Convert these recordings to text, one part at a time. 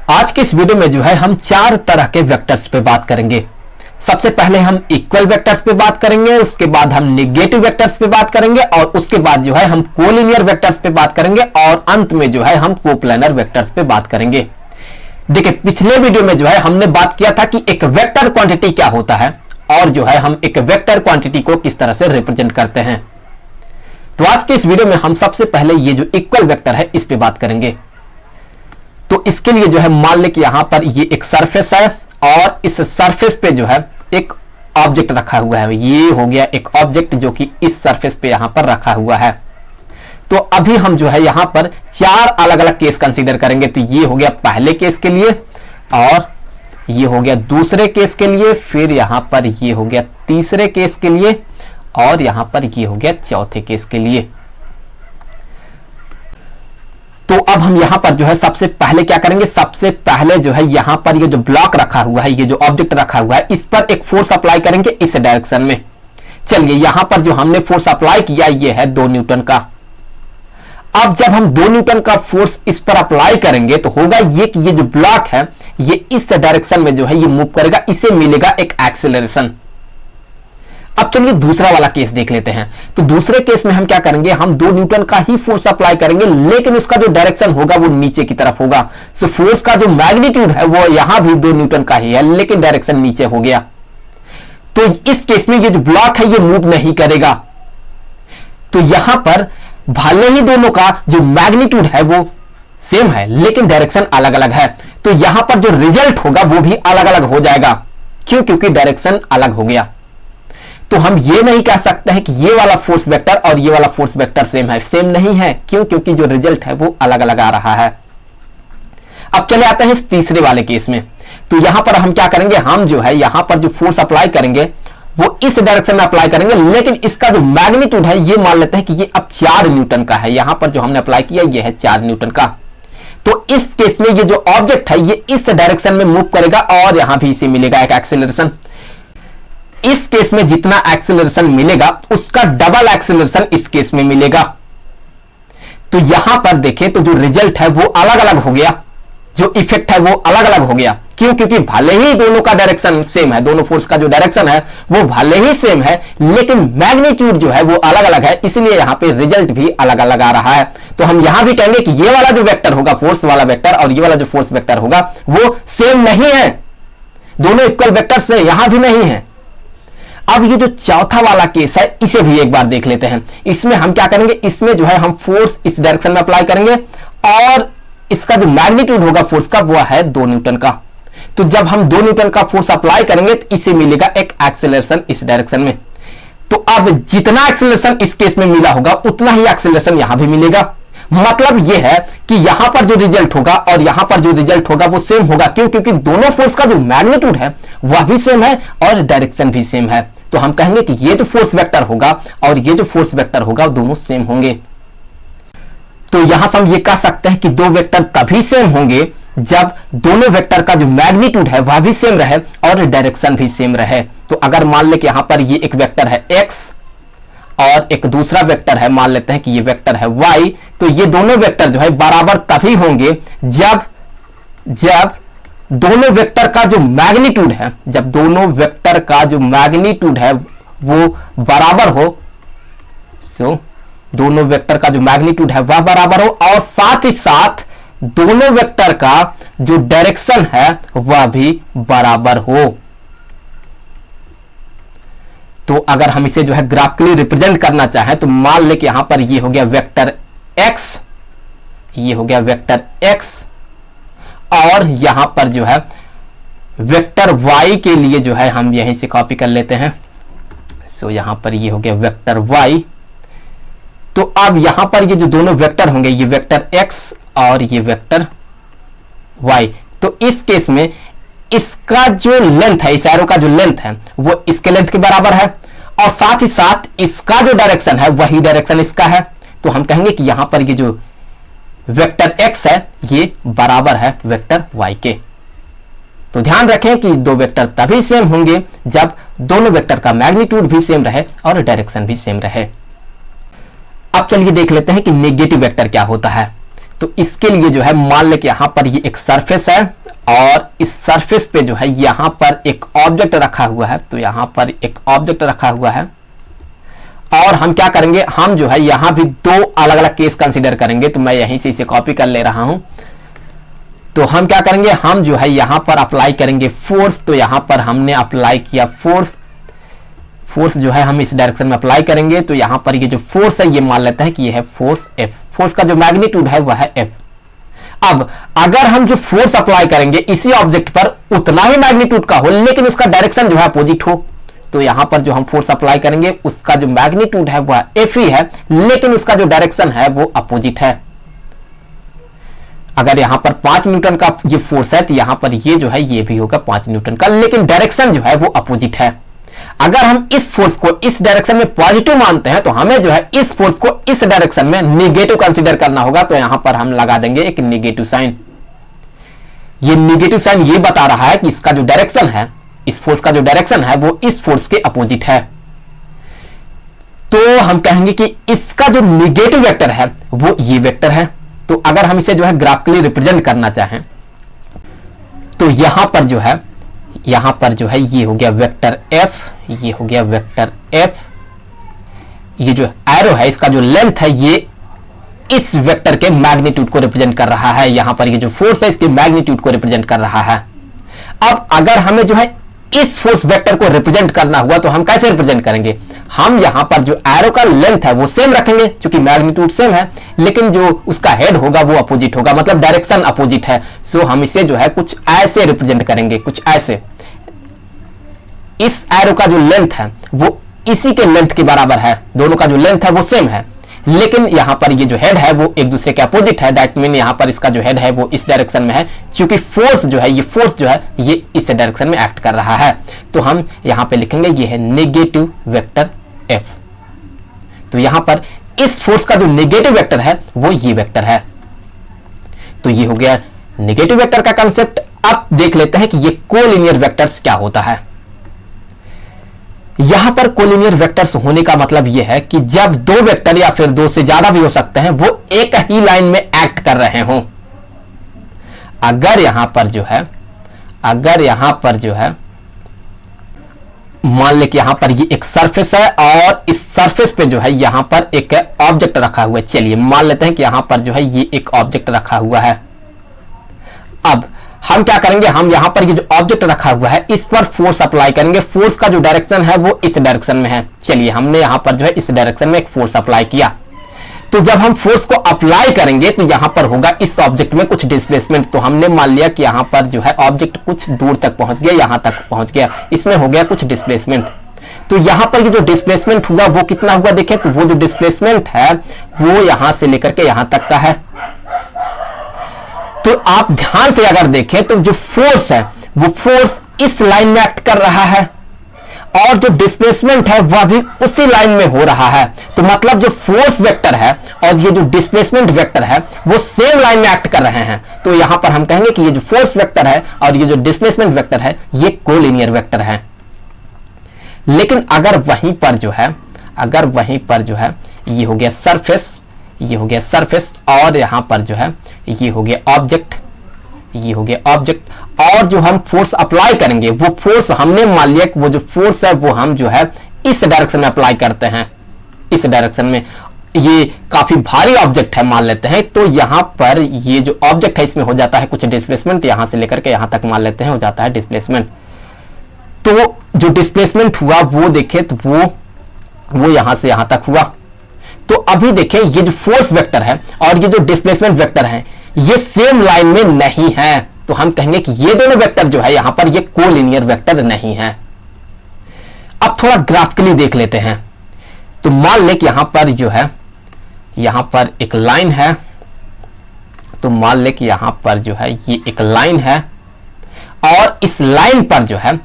आज के इस वीडियो में जो है हम चार तरह के वेक्टर्स पे बात करेंगे। सबसे पहले हम इक्वल वेक्टर्स पे बात करेंगे, उसके बाद हम नेगेटिव वेक्टर्स पे बात करेंगे और उसके बाद जो है हम कोलिनियर वेक्टर्स पे बात करेंगे और अंत में जो है हम कोप्लानर वेक्टर्स पे बात करेंगे। देखिए, पिछले वीडियो में जो है हमने बात किया था कि एक वेक्टर क्वांटिटी क्या होता है और जो है हम एक वेक्टर क्वांटिटी को किस तरह से रिप्रेजेंट करते हैं। तो आज के इस वीडियो में हम सबसे पहले ये जो इक्वल वेक्टर है इस पे बात करेंगे। तो इसके लिए जो है मान लें कि यहां पर ये एक सरफेस है और इस सरफेस पे जो है एक ऑब्जेक्ट रखा हुआ है। ये हो गया एक ऑब्जेक्ट जो कि इस सरफेस पे यहां पर रखा हुआ है। तो अभी हम जो है यहां पर चार अलग अलग केस कंसीडर करेंगे। तो ये हो गया पहले केस के लिए और ये हो गया दूसरे केस के लिए, फिर यहां पर ये हो गया तीसरे केस के लिए और यहां पर ये हो गया चौथे केस के लिए। तो अब हम यहां पर जो है सबसे पहले क्या करेंगे, सबसे पहले जो है यहां पर ये जो ब्लॉक रखा हुआ है, ये जो ऑब्जेक्ट रखा हुआ है, इस पर एक फोर्स अप्लाई करेंगे इस डायरेक्शन में। चलिए, यहां पर जो हमने फोर्स अप्लाई किया ये है 2 न्यूटन का। अब जब हम 2 न्यूटन का फोर्स इस पर अप्लाई करेंगे तो होगा ये कि ये जो ब्लॉक है ये इस डायरेक्शन में जो है ये मूव करेगा, इसे मिलेगा एक एक्सेलरेशन। अब चलिए दूसरा वाला केस देख लेते हैं। तो दूसरे केस में हम क्या करेंगे, हम 2 न्यूटन का ही फोर्स अप्लाई करेंगे लेकिन उसका जो डायरेक्शन होगा वो नीचे की तरफ होगा। सो फोर्स का जो मैग्नीट्यूड है वो यहां भी 2 न्यूटन का ही है लेकिन डायरेक्शन नीचे हो गया। तो इस केस में ये जो ब्लॉक है ये मूव नहीं करेगा। तो यहां पर भले ही दोनों का जो मैग्नीट्यूड है वो सेम है लेकिन डायरेक्शन अलग अलग है, तो यहां पर जो रिजल्ट होगा वो भी अलग अलग हो जाएगा। क्यों? क्योंकि डायरेक्शन अलग हो गया। तो हम ये नहीं कह सकते हैं कि ये वाला फोर्स वेक्टर और ये वाला फोर्स वेक्टर सेम है। सेम नहीं है। क्यों? क्योंकि जो रिजल्ट है वो अलग अलग आ रहा है। अब चले आते हैं इस तीसरे वाले केस में। तो यहां पर हम क्या करेंगे, हम जो है यहां पर जो फोर्स अप्लाई करेंगे वो इस डायरेक्शन में अप्लाई करेंगे लेकिन इसका जो मैग्नीट्यूड है ये मान लेते हैं कि ये अब 4 न्यूटन का है। यहां पर जो हमने अप्लाई किया ये है 4 न्यूटन का। तो इस केस में ये जो ऑब्जेक्ट है ये इस डायरेक्शन में मूव करेगा और यहां भी इसे मिलेगा एक एक्सेलरेशन। इस केस में जितना एक्सेलरेशन मिलेगा उसका डबल एक्सेलरेशन इस केस में मिलेगा। तो यहां पर देखें तो जो रिजल्ट है वो अलग अलग हो गया, जो इफेक्ट है वो अलग अलग हो गया। क्यों? क्योंकि भले ही दोनों का डायरेक्शन सेम है, दोनों फोर्स का जो डायरेक्शन है वो भले ही सेम है लेकिन मैग्नीट्यूड जो है वो अलग अलग है, इसलिए यहां पे रिजल्ट भी अलग अलग आ रहा है। तो हम यहां भी कहेंगे कि ये वाला जो वेक्टर होगा फोर्स वाला वेक्टर और ये वाला जो फोर्स वेक्टर होगा वो सेम नहीं है, दोनों इक्वल वेक्टर से यहां भी नहीं है। अब ये जो चौथा वाला केस है इसे भी एक बार देख लेते हैं। इसमें हम क्या करेंगे, इसमें जो है हम फोर्स इस डायरेक्शन में अप्लाई करेंगे और इसका जो मैग्नीट्यूड होगा फोर्स का वो है 2 न्यूटन का। तो जब हम 2 न्यूटन का फोर्स अप्लाई करेंगे तो इसे मिलेगा एक एक्सेलरेशन इस डायरेक्शन में। तो अब जितना एक्सेलरेशन इस केस में मिला होगा उतना ही एक्सेलरेशन यहां भी मिलेगा। मतलब यह है कि यहां पर जो रिजल्ट होगा और यहां पर जो रिजल्ट होगा वो सेम होगा। क्यों? क्योंकि दोनों फोर्स का जो मैग्नीट्यूड है वह भी सेम है और डायरेक्शन भी सेम है। तो हम कहेंगे कि ये जो फोर्स वेक्टर होगा और ये जो फोर्स वेक्टर होगा दोनों सेम होंगे। तो यहां से हम ये कह सकते हैं कि दो वेक्टर तभी सेम होंगे जब दोनों वेक्टर का जो मैग्नीट्यूड है वह भी सेम रहे और डायरेक्शन भी सेम रहे। तो अगर मान ले कि यहां पर ये एक वेक्टर है x और एक दूसरा वेक्टर है, मान लेते हैं कि ये वेक्टर है y, तो ये दोनों वेक्टर जो है बराबर तभी होंगे जब दोनों वेक्टर का जो मैग्नीट्यूड है, जब दोनों वेक्टर का जो मैग्नीट्यूड है वो बराबर हो। दोनों वेक्टर का जो मैग्नीट्यूड है वह बराबर हो और साथ ही साथ दोनों वेक्टर का जो डायरेक्शन है वह भी बराबर हो। तो अगर हम इसे जो है ग्राफिकली रिप्रेजेंट करना चाहें तो मान ले कि यहां पर ये हो गया वेक्टर x, ये हो गया वेक्टर x और यहां पर जो है वेक्टर y के लिए जो है हम यहीं से कॉपी कर लेते हैं। सो यहां पर ये हो गया वेक्टर y। तो अब यहां पर ये जो दोनों वेक्टर होंगे, ये वेक्टर x और ये वेक्टर y, तो इस केस में इसका जो लेंथ है, इस एरो का जो लेंथ है वो इसके लेंथ के बराबर है और साथ ही साथ इसका जो डायरेक्शन है वही डायरेक्शन इसका है। तो हम कहेंगे कि यहां पर ये जो वेक्टर x है ये बराबर है वेक्टर y के। तो ध्यान रखें कि दो वेक्टर तभी सेम होंगे जब दोनों वेक्टर का मैग्नीट्यूड भी सेम रहे और डायरेक्शन भी सेम रहे। अब चलिए देख लेते हैं कि नेगेटिव वेक्टर क्या होता है। तो इसके लिए जो है मान ले कि यहां पर ये एक सरफेस है और इस सरफेस पे जो है यहां पर एक ऑब्जेक्ट रखा हुआ है, तो यहां पर एक ऑब्जेक्ट रखा हुआ है। और हम क्या करेंगे, हम जो है यहां भी दो अलग अलग केस कंसीडर करेंगे, तो मैं यहीं से इसे कॉपी कर ले रहा हूं। तो हम क्या करेंगे, हम जो है यहां पर अप्लाई करेंगे फोर्स, तो यहां पर हमने अप्लाई किया फोर्स, फोर्स जो है हम इस डायरेक्शन में अप्लाई करेंगे। तो यहां पर ये जो फोर्स है ये मान लेते हैं कि ये है फोर्स F, फोर्स का जो मैग्नीट्यूड है वह है F। अब अगर हम जो फोर्स अप्लाई करेंगे इसी ऑब्जेक्ट पर उतना ही मैग्नीट्यूड का हो लेकिन उसका डायरेक्शन जो है अपोजिट हो, तो यहां पर जो हम फोर्स अप्लाई करेंगे उसका जो मैग्नीट्यूड है वह F ही है लेकिन उसका जो डायरेक्शन है वो अपोजिट है। अगर यहां पर 5 न्यूटन का ये फोर्स है तो यहां पर ये जो है ये भी होगा 5 न्यूटन का, लेकिन डायरेक्शन जो है वो अपोजिट है। अगर हम इस फोर्स को इस डायरेक्शन में पॉजिटिव मानते हैं तो हमें जो है इस फोर्स को इस डायरेक्शन में नेगेटिव कंसीडर करना होगा, तो यहां पर हम लगा देंगे एक नेगेटिव साइन। ये नेगेटिव साइन ये बता रहा है कि इसका जो डायरेक्शन है, इस फोर्स का जो डायरेक्शन है वो इस फोर्स के अपोजिट है। तो हम कहेंगे कि इसका जो नेगेटिव वेक्टर है वो ये वेक्टर है। तो अगर हम इसे जो है ग्राफिकली रिप्रेजेंट करना चाहें तो यहां पर जो है ये हो गया वेक्टर F, ये हो गया वेक्टर F। ये जो एरो है इसका जो लेंथ है ये इस वेक्टर के मैग्नीट्यूड को रिप्रेजेंट कर रहा है, यहां पर ये जो फोर्स है इसके मैग्नीट्यूड को रिप्रेजेंट कर रहा है। अब अगर हमें जो है इस फोर्स वेक्टर को रिप्रेजेंट करना हुआ तो हम कैसे रिप्रेजेंट करेंगे, हम यहां पर जो एरो का लेंथ है वो सेम रखेंगे क्योंकि मैग्नीट्यूड सेम है, लेकिन जो उसका हेड होगा वो अपोजिट होगा, मतलब डायरेक्शन अपोजिट है। सो हम इसे जो है कुछ ऐसे रिप्रेजेंट करेंगे, कुछ ऐसे। इस एरो का जो लेंथ है वो इसी के लेंथ के बराबर है, दोनों का जो लेंथ है वो सेम है, लेकिन यहां पर ये जो हेड है वो एक दूसरे के अपोजिट है। दैट मीन यहां पर इसका जो हेड है वो इस डायरेक्शन में है क्योंकि फोर्स जो है ये इस डायरेक्शन में एक्ट कर रहा है। तो हम यहां पे लिखेंगे ये है नेगेटिव वेक्टर F। तो यहां पर इस फोर्स का जो नेगेटिव वेक्टर है वो ये वेक्टर है। तो ये हो गया नेगेटिव वेक्टर का कंसेप्ट। अब देख लेते हैं कि ये कोलिनियर वेक्टर्स क्या होता है। यहां पर कोलिनियर वेक्टर्स होने का मतलब यह है कि जब दो वेक्टर या फिर दो से ज्यादा भी हो सकते हैं वो एक ही लाइन में एक्ट कर रहे हों। अगर यहां पर जो है मान ले कि यहां पर ये एक सरफेस है और इस सरफेस पे जो है यहां पर एक ऑब्जेक्ट रखा हुआ है। चलिए मान लेते हैं कि यहां पर जो है ये एक ऑब्जेक्ट रखा हुआ है। अब हम क्या करेंगे, हम यहां पर ये जो ऑब्जेक्ट रखा हुआ है इस पर फोर्स अप्लाई करेंगे। फोर्स का जो डायरेक्शन है वो इस डायरेक्शन में है। चलिए हमने यहां पर जो है इस डायरेक्शन में एक फोर्स अप्लाई किया। तो जब हम फोर्स को अप्लाई करेंगे तो यहां पर होगा इस ऑब्जेक्ट में कुछ डिस्प्लेसमेंट। तो हमने मान लिया कि यहां पर जो है ऑब्जेक्ट कुछ दूर तक पहुंच गया, यहां तक पहुंच गया, इसमें हो गया कुछ डिस्प्लेसमेंट। तो यहां पर ये जो डिस्प्लेसमेंट हुआ वो कितना हुआ देखें, तो वो जो डिस्प्लेसमेंट है वो यहां से लेकर के यहां तक का है। तो आप ध्यान से अगर देखें तो जो फोर्स है वो फोर्स इस लाइन में एक्ट कर रहा है और जो डिस्प्लेसमेंट है वह भी उसी लाइन में हो रहा है। तो मतलब जो फोर्स वेक्टर है और ये जो डिस्प्लेसमेंट वेक्टर है वो सेम लाइन में एक्ट कर रहे हैं। तो यहां पर हम कहेंगे कि ये जो फोर्स वेक्टर है और ये जो डिस्प्लेसमेंट वेक्टर है ये कोलिनियर वेक्टर है। लेकिन अगर वहीं पर जो है ये हो गया सरफेस, ये हो गया सरफेस और यहां पर जो है ये हो गया ऑब्जेक्ट, ये हो गया ऑब्जेक्ट, और जो हम फोर्स अप्लाई करेंगे वो फोर्स हमने मान लिया कि वो जो फोर्स है वो हम जो है इस डायरेक्शन में अप्लाई करते हैं, इस डायरेक्शन में। ये काफी भारी ऑब्जेक्ट है मान लेते हैं, तो यहां पर ये जो ऑब्जेक्ट है इसमें हो जाता है कुछ डिस्प्लेसमेंट, यहां से लेकर के यहां तक मान लेते हैं हो जाता है डिस्प्लेसमेंट। तो जो डिस्प्लेसमेंट हुआ वो देखें तो वो यहां से यहां तक हुआ। तो अभी देखें ये जो फोर्स वेक्टर है और ये जो डिस्प्लेसमेंट वेक्टर है ये सेम लाइन में नहीं है। तो हम कहेंगे कि ये दोनों वेक्टर जो है यहां पर ये कोलिनियर वेक्टर नहीं है। अब थोड़ा ग्राफिकली देख लेते हैं। तो मान ले कि यहां पर जो है यहां पर एक लाइन है, तो मान ले कि यहां पर जो है ये एक लाइन है और इस लाइन पर जो है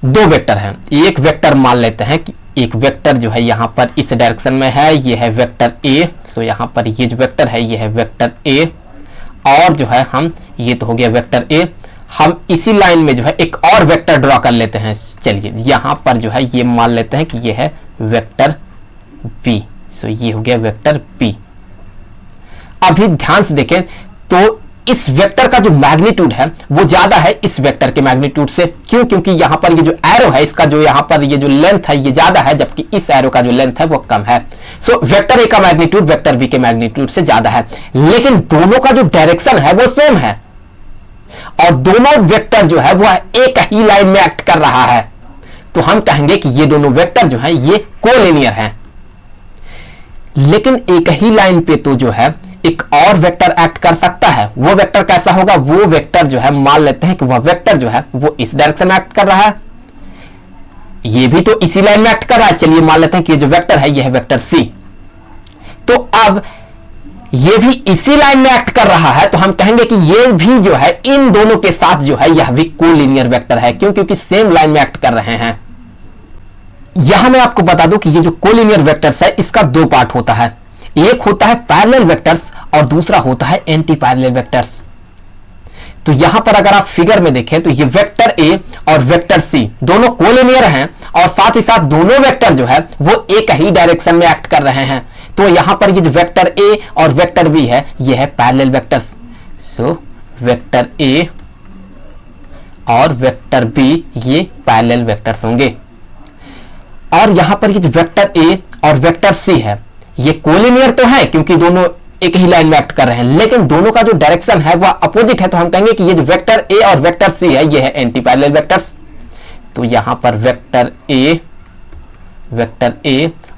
दो वेक्टर हैं। एक वेक्टर मान लेते हैं कि एक वेक्टर जो है यहां पर इस डायरेक्शन में है, ये है वेक्टर ए। सो यहां पर ये जो वेक्टर है ये है वेक्टर ए और जो है हम ये तो हो गया वेक्टर ए। हम इसी लाइन में जो है एक और वेक्टर ड्रॉ कर लेते हैं। चलिए यहां पर जो है ये मान लेते हैं कि ये है वेक्टर बी। सो ये हो गया वेक्टर बी। अभी ध्यान से देखें तो इस वेक्टर का जो मैग्नीट्यूड है वो ज्यादा है इस वेक्टर के मैग्नीट्यूड से। क्यों? क्योंकि यहां पर ये जो एरो है इसका जो यहां पर ये जो लेंथ है ये ज्यादा है, जबकि इस एरो का जो लेंथ है वो कम है। सो वेक्टर ए का मैग्नीट्यूड वेक्टर बी के मैग्नीट्यूड से ज्यादा है, लेकिन दोनों का जो डायरेक्शन है वो सेम है और दोनों वेक्टर जो है वो एक ही लाइन में एक्ट कर रहा है। तो हम कहेंगे कि ये दोनों वेक्टर जो है ये कोलिनियर हैं। लेकिन एक ही लाइन पे तो जो है एक और वेक्टर एक्ट कर सकता है। वो वेक्टर कैसा होगा? वो वेक्टर जो है मान लेते हैं कि वह वेक्टर जो है वो इस डायरेक्शन में एक्ट कर रहा है, ये भी तो इसी लाइन में एक्ट कर रहा है। चलिए मान लेते हैं कि ये जो वेक्टर है ये है वेक्टर सी। तो अब ये भी इसी लाइन में एक्ट कर रहा है, तो हम कहेंगे कि ये भी जो है इन दोनों के साथ जो है यह भी कोलिनियर वेक्टर है। क्यों? क्योंकि सेम लाइन में एक्ट कर रहे हैं। यहां मैं आपको बता दूं कि ये जो कोलिनियर वेक्टर्स है इसका दो पार्ट होता है, एक होता है पैरेलल वेक्टर्स और दूसरा होता है एंटी पैरेलल वेक्टर्स। तो यहां पर अगर आप फिगर में देखें तो ये वेक्टर ए और वेक्टर सी दोनों कोलिनियर हैं और साथ ही साथ दोनों वेक्टर जो है वो एक ही डायरेक्शन में एक्ट कर रहे हैं। तो यहां पर ये जो वेक्टर ए और वेक्टर बी है ये है parallel vectors. So vector A और वेक्टर बी ये पैरेलल वेक्टर्स होंगे। और यहां पर ये जो वेक्टर ए और वेक्टर सी है ये कोलिनियर तो है क्योंकि दोनों एक ही लाइन में एक्ट कर रहे हैं, लेकिन दोनों का जो डायरेक्शन है वह अपोजिट है। तो हम कहेंगे कि ये जो वेक्टर ए और वेक्टर सी है ये है एंटी पैरेलल वेक्टर्स। तो यहां पर वेक्टर ए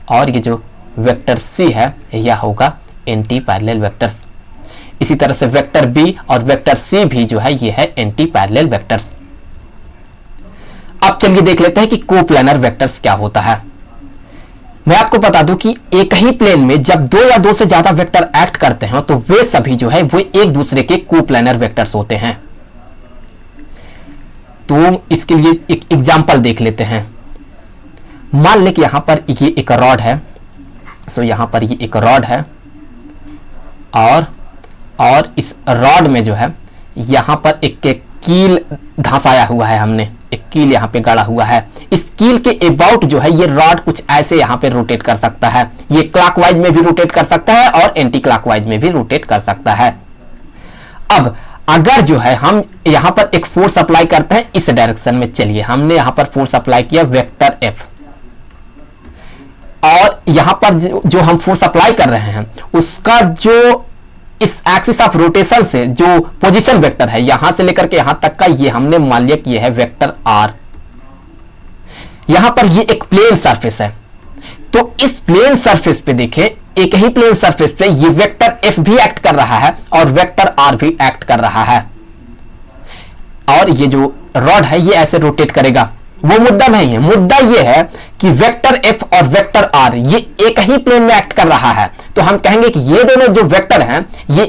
और ये जो वेक्टर सी है यह होगा एंटी पैरेलल वेक्टर्स। इसी तरह से वेक्टर बी और वेक्टर सी भी जो है ये है एंटी पैरेलल वेक्टर्स। अब चलिए देख लेते हैं कि कोप्लानर वेक्टर्स क्या होता है। मैं आपको बता दूं कि एक ही प्लेन में जब दो या दो से ज्यादा वेक्टर एक्ट करते हैं तो वे सभी जो है वो एक दूसरे के कोप्लानर वेक्टर्स होते हैं। तो इसके लिए एक एग्जांपल देख लेते हैं। मान लें कि यहां पर ये एक रॉड है। सो यहां पर ये एक रॉड है और इस रॉड में जो है यहां पर एक कील धंसाया हुआ है, हमने एक कील यहां पे गड़ा हुआ है। इस कील के अबाउट जो है ये रॉड कुछ ऐसे यहां पे रोटेट कर सकता है। ये क्लॉकवाइज में भी रोटेट कर सकता है और एंटी क्लॉकवाइज में भी रोटेट कर सकता है। अब अगर जो है हम यहां पर एक फोर्स अप्लाई करते हैं इस डायरेक्शन में, चलिए हमने यहां पर फोर्स अप्लाई किया वेक्टर एफ और यहां पर जो हम फोर्स अप्लाई कर रहे हैं उसका जो इस एक्सिस ऑफ रोटेशन से जो पोजीशन वेक्टर है यहां से लेकर के यहां तक का ये हमने मान लिया कि ये है वेक्टर आर। यहां पर ये एक प्लेन सरफेस है, तो इस प्लेन सरफेस पे देखें एक ही प्लेन सरफेस पे ये वेक्टर एफ भी एक्ट कर रहा है और वेक्टर आर भी एक्ट कर रहा है और ये जो रॉड है ये ऐसे रोटेट करेगा। वो मुद्दा नहीं है, मुद्दा ये है कि वेक्टर एफ और वेक्टर आर ये एक ही प्लेन में एक्ट कर रहा है। तो हम कहेंगे कि ये दोनों जो वेक्टर हैं ये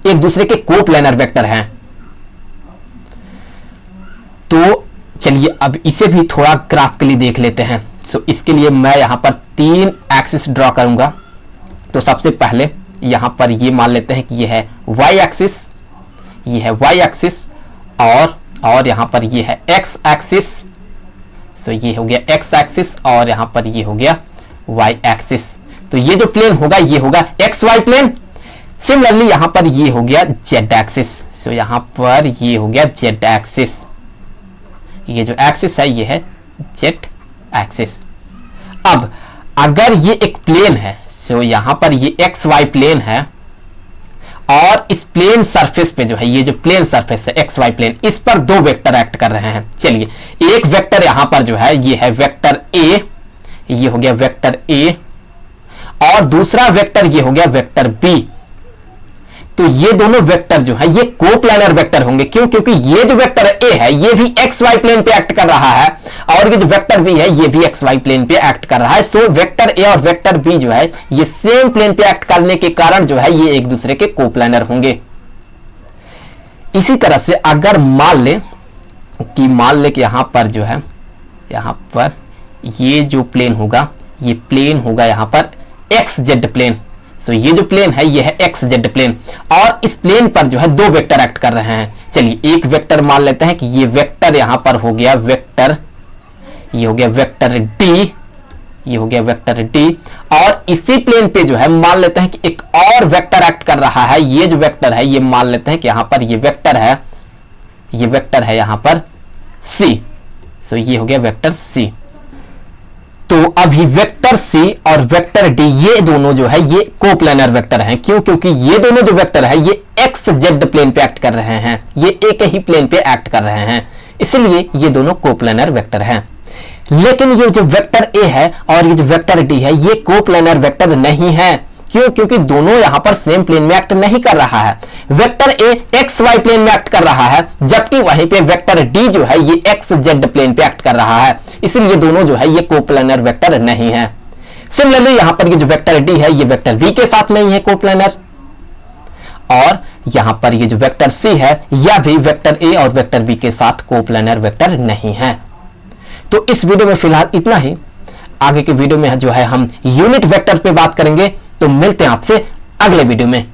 एक दूसरे के कोप्लानर वेक्टर हैं। तो चलिए अब इसे भी थोड़ा ग्राफ के लिए देख लेते हैं। सो इसके लिए मैं यहां पर 3 एक्सिस ड्रॉ करूंगा। तो सबसे पहले यहां पर ये मान लेते हैं कि ये है वाई एक्सिस, ये है वाई एक्सिस और यहां पर ये है एक्स एक्सिस। सो ये हो गया एक्स एक्सिस और यहां पर ये हो गया वाई एक्सिस। तो ये जो प्लेन होगा ये होगा एक्स वाई प्लेन। सिमिलरली यहां पर ये हो गया जेड एक्सिस। सो यहां पर ये हो गया जेड एक्सिस, ये जो एक्सिस है ये है जेड एक्सिस। अब अगर ये एक प्लेन है, सो यहां पर ये एक्स वाई प्लेन है और इस प्लेन सरफेस पे जो है ये जो प्लेन सरफेस है एक्स वाई प्लेन, इस पर दो वेक्टर एक्ट कर रहे हैं। चलिए एक वेक्टर यहां पर जो है ये है वेक्टर ए, ये हो गया वेक्टर ए और दूसरा वेक्टर ये हो गया वेक्टर बी। तो ये दोनों वेक्टर जो है ये कोप्लानर वेक्टर होंगे। क्यों? क्योंकि ये जो वेक्टर ए है ये भी एक्स वाई प्लेन पे एक्ट कर रहा है और ये जो वेक्टर बी है ये भी एक्स वाई प्लेन पे एक्ट कर रहा है। सो वेक्टर ए और वेक्टर बी जो है ये सेम प्लेन पे एक्ट करने के कारण जो है ये एक दूसरे के कोप्लानर होंगे। इसी तरह से अगर मान ले कि यहां पर जो है यहां पर ये जो प्लेन होगा ये प्लेन होगा यहां पर एक्स जेड प्लेन। सो ये जो प्लेन है ये है एक्स जेड प्लेन और इस प्लेन पर जो है दो वेक्टर एक्ट कर रहे हैं। चलिए एक वेक्टर मान लेते हैं कि ये वेक्टर यहां पर हो गया वेक्टर, ये हो गया वेक्टर डी, ये हो गया वेक्टर डी। और इसी प्लेन पे जो है मान लेते हैं कि एक और वेक्टर एक्ट कर रहा है। ये जो वेक्टर है ये मान लेते हैं कि यहां पर ये वेक्टर है, ये वेक्टर है यहां पर सी। सो ये हो गया वेक्टर सी। तो अभी वेक्टर सी और वेक्टर डी ये दोनों जो है ये कोप्लेनर वेक्टर हैं। क्यों? क्योंकि ये दोनों जो वेक्टर है ये एक्स जेड प्लेन पे एक्ट कर रहे हैं, ये एक ही प्लेन पे एक्ट कर रहे हैं, इसलिए ये दोनों कोप्लेनर वेक्टर हैं। लेकिन ये जो वेक्टर ए है और ये जो वेक्टर डी है ये कोप्लेनर वेक्टर नहीं है। क्यों? क्योंकि दोनों यहां पर सेम प्लेन में एक्ट नहीं कर रहा है। Vector A X Y plane में एक्ट कर रहा है, जबकि वहीं पे वेक्टर डी जो है ये एक्स जेड प्लेन पे एक्ट कर रहा है, इसलिए दोनों जो है ये कोप्लेनर वेक्टर नहीं है। सिमिलरली यहां पर ये जो वेक्टर डी है ये वेक्टर वी के साथ नहीं है कोप्लेनर, और यहां पर ये जो वेक्टर सी है यह भी वेक्टर ए और वेक्टर वी के साथ कोप्लेनर वेक्टर नहीं है। तो इस वीडियो में फिलहाल इतना ही। आगे के वीडियो में जो है हम यूनिट वेक्टर पे बात करेंगे। तो मिलते हैं आपसे अगले वीडियो में।